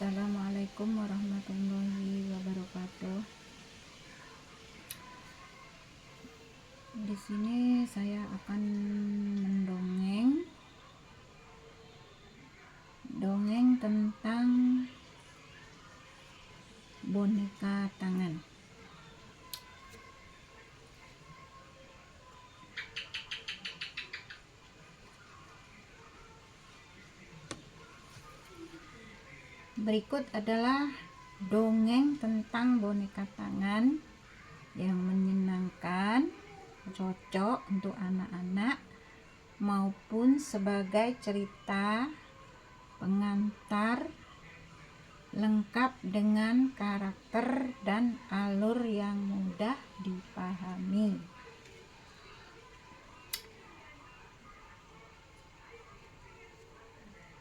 Assalamualaikum warahmatullahi wabarakatuh. Di sini saya akan mendongeng tentang boneka tangan. Berikut adalah dongeng tentang boneka tangan yang menyenangkan, cocok untuk anak-anak maupun sebagai cerita pengantar, lengkap dengan karakter dan alur yang mudah dipahami.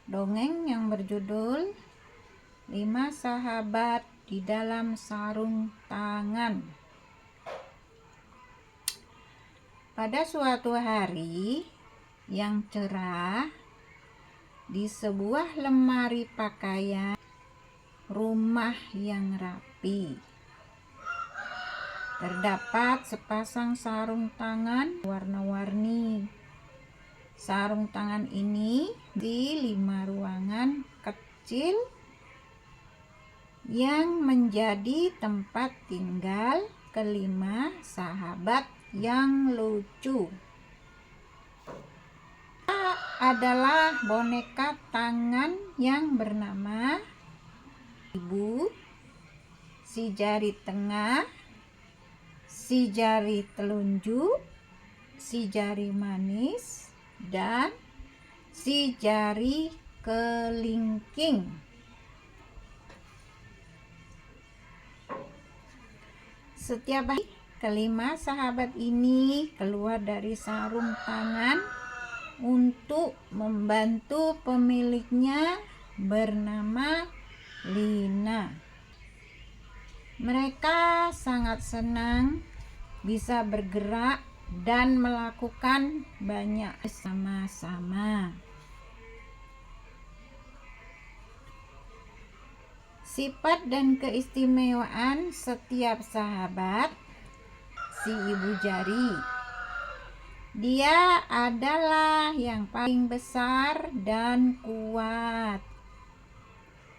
Dongeng yang berjudul 5 Sahabat di Dalam Sarung Tangan. Pada suatu hari yang cerah, di sebuah lemari pakaian rumah yang rapi, terdapat sepasang sarung tangan warna-warni. Sarung tangan ini di 5 ruangan kecil yang menjadi tempat tinggal kelima sahabat yang lucu. Adalah boneka tangan yang bernama Ibu, si jari tengah, si jari telunjuk, si jari manis, dan si jari kelingking. Setiap hari kelima sahabat ini keluar dari sarung tangan untuk membantu pemiliknya bernama Lina. Mereka sangat senang bisa bergerak dan melakukan banyak bersama-sama. Sifat dan keistimewaan setiap sahabat si ibu jari. Dia adalah yang paling besar dan kuat.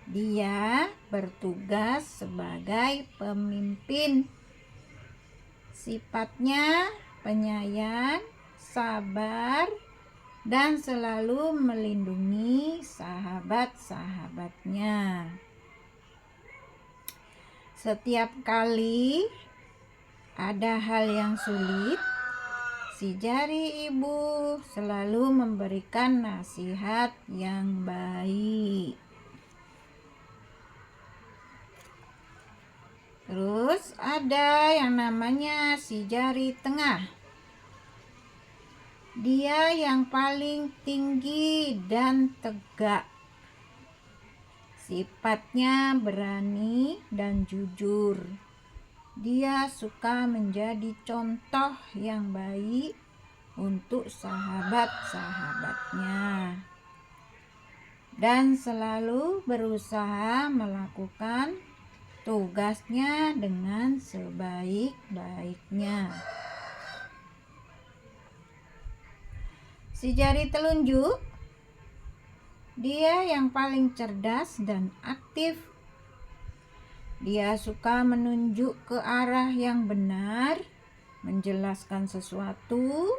Dia bertugas sebagai pemimpin. Sifatnya penyayang, sabar, dan selalu melindungi sahabat-sahabatnya. Setiap kali ada hal yang sulit, si jari ibu selalu memberikan nasihat yang baik. Terus ada yang namanya si jari tengah. Dia yang paling tinggi dan tegak. Sifatnya berani dan jujur. Dia suka menjadi contoh yang baik untuk sahabat-sahabatnya dan selalu berusaha melakukan tugasnya dengan sebaik-baiknya. Si jari telunjuk, dia yang paling cerdas dan aktif. Dia suka menunjuk ke arah yang benar, menjelaskan sesuatu,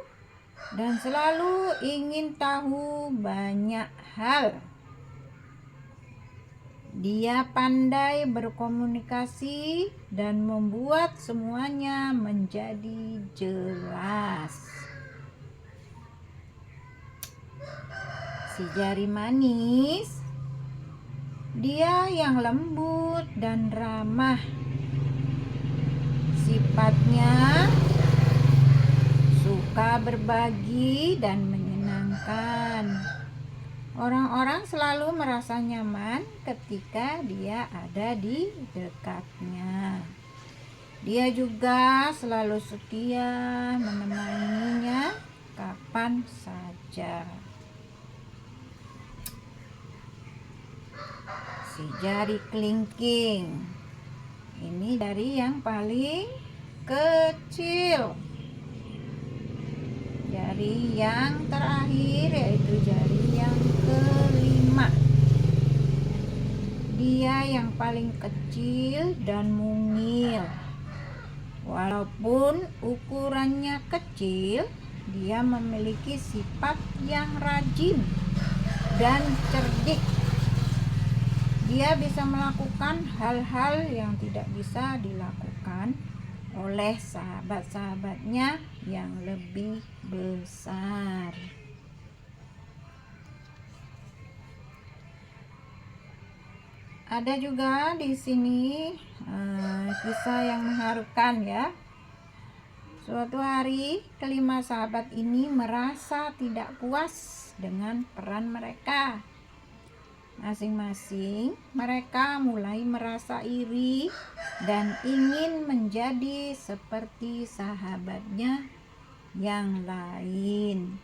dan selalu ingin tahu banyak hal. Dia pandai berkomunikasi dan membuat semuanya menjadi jelas. Si jari manis, dia yang lembut dan ramah. Sifatnya suka berbagi dan menyenangkan. Orang-orang selalu merasa nyaman ketika dia ada di dekatnya. Dia juga selalu setia menemaninya kapan saja. Si jari kelingking ini jari yang paling kecil. Jari yang terakhir yaitu jari yang kelima. Dia yang paling kecil dan mungil. Walaupun ukurannya kecil, dia memiliki sifat yang rajin dan cerdik. Dia bisa melakukan hal-hal yang tidak bisa dilakukan oleh sahabat-sahabatnya yang lebih besar. Ada juga di sini kisah yang mengharukan ya. Suatu hari kelima sahabat ini merasa tidak puas dengan peran mereka. Masing-masing mereka mulai merasa iri dan ingin menjadi seperti sahabatnya yang lain.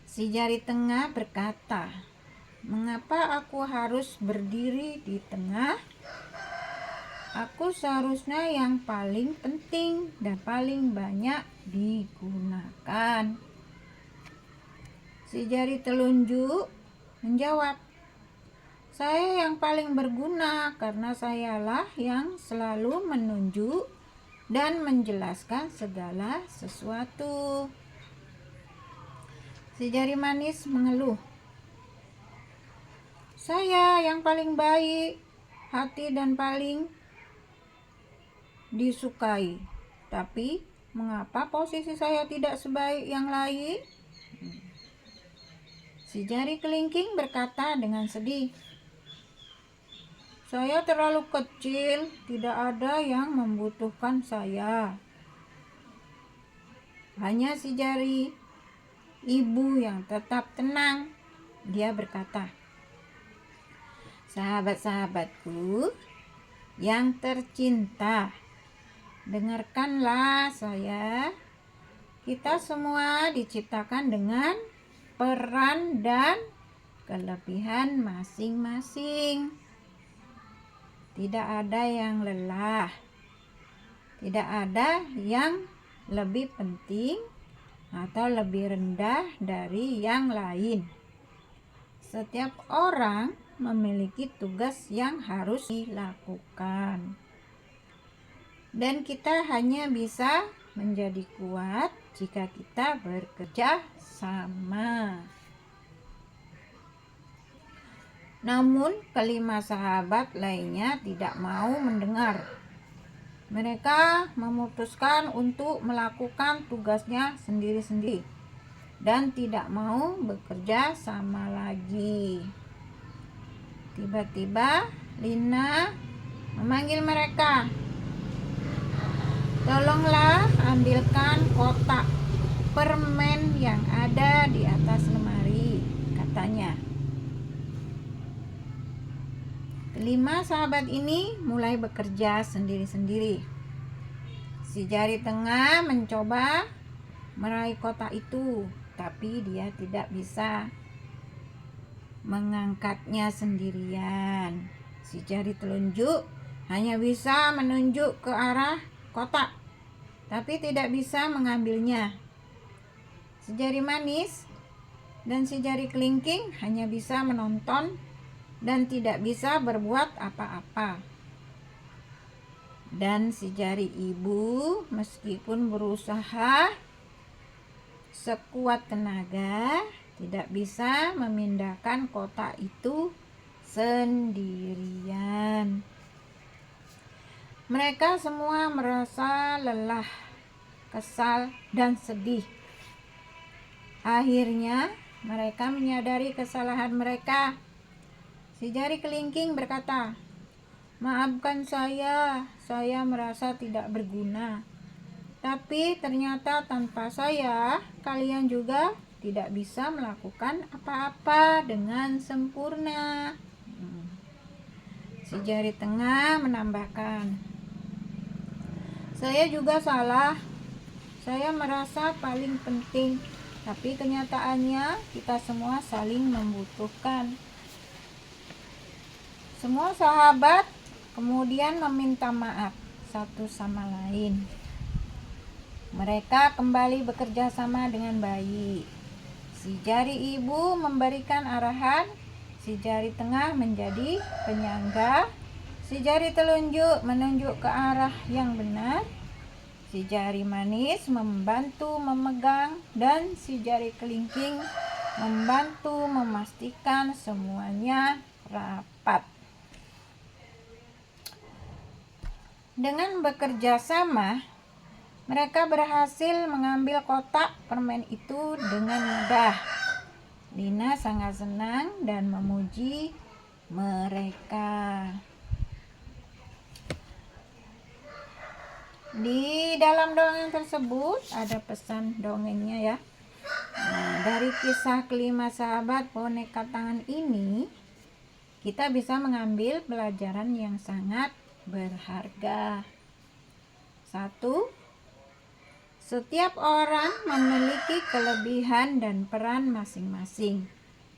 Si jari tengah berkata, "Mengapa aku harus berdiri di tengah? Aku seharusnya yang paling penting dan paling banyak digunakan." Si jari telunjuk menjawab, "Saya yang paling berguna karena sayalah yang selalu menunjuk dan menjelaskan segala sesuatu." Si jari manis mengeluh, "Saya yang paling baik hati dan paling disukai. Tapi mengapa posisi saya tidak sebaik yang lain?" Si jari kelingking berkata dengan sedih, "Saya terlalu kecil, tidak ada yang membutuhkan saya." Hanya si jari ibu yang tetap tenang. Dia berkata, "Sahabat-sahabatku yang tercinta, dengarkanlah saya. Kita semua diciptakan dengan peran dan kelebihan masing-masing. Tidak ada yang lelah, tidak ada yang lebih penting atau lebih rendah dari yang lain. Setiap orang memiliki tugas yang harus dilakukan, dan kita hanya bisa menjadi kuat jika kita bekerja sama." Namun kelima sahabat lainnya tidak mau mendengar. Mereka memutuskan untuk melakukan tugasnya sendiri-sendiri dan tidak mau bekerja sama lagi. Tiba-tiba Lina memanggil mereka, "Tolonglah ambilkan kotak permen yang ada di atas lemari," katanya. Kelima sahabat ini mulai bekerja sendiri-sendiri. Si jari tengah mencoba meraih kotak itu, tapi dia tidak bisa mengangkatnya sendirian. Si jari telunjuk hanya bisa menunjuk ke arah kotak, tapi tidak bisa mengambilnya. Si jari manis dan si jari kelingking hanya bisa menonton dan tidak bisa berbuat apa-apa. Dan si jari ibu meskipun berusaha sekuat tenaga tidak bisa memindahkan kotak itu sendirian. Mereka semua merasa lelah, kesal, dan sedih. Akhirnya mereka menyadari kesalahan mereka. Si jari kelingking berkata, "Maafkan saya merasa tidak berguna. Tapi ternyata tanpa saya, kalian juga tidak bisa melakukan apa-apa dengan sempurna." Si jari tengah menambahkan, "Saya juga salah. Saya merasa paling penting Tapi kenyataannya kita semua saling membutuhkan. Semua sahabat kemudian meminta maaf satu sama lain. Mereka kembali bekerja sama dengan baik. Si jari ibu memberikan arahan, si jari tengah menjadi penyangga, si jari telunjuk menunjuk ke arah yang benar, si jari manis membantu memegang, dan si jari kelingking membantu memastikan semuanya rapat. Dengan bekerja sama, mereka berhasil mengambil kotak permen itu dengan mudah. Lina sangat senang dan memuji mereka. Di dalam dongeng tersebut ada pesan dongengnya ya. Dari kisah kelima sahabat boneka tangan ini, kita bisa mengambil pelajaran yang sangat berharga. 1. Setiap orang memiliki kelebihan dan peran masing-masing.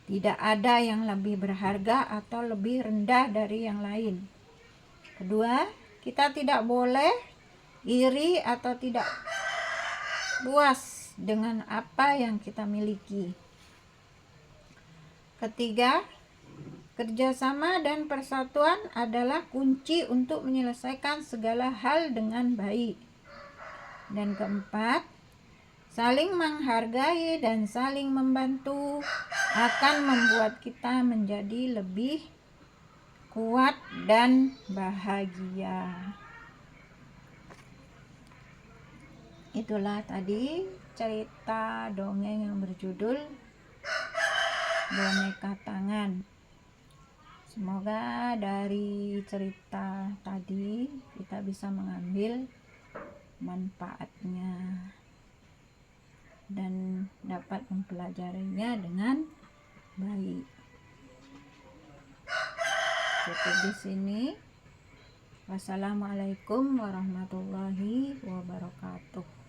Tidak ada yang lebih berharga atau lebih rendah dari yang lain. 2. Kita tidak boleh iri atau tidak puas dengan apa yang kita miliki. 3. Kerjasama dan persatuan adalah kunci untuk menyelesaikan segala hal dengan baik. Dan 4, saling menghargai dan saling membantu akan membuat kita menjadi lebih kuat dan bahagia. Itulah tadi cerita dongeng yang berjudul Boneka Tangan. Semoga dari cerita tadi kita bisa mengambil manfaatnya dan dapat mempelajarinya dengan baik. Cukup di sini. Wassalamualaikum warahmatullahi wabarakatuh.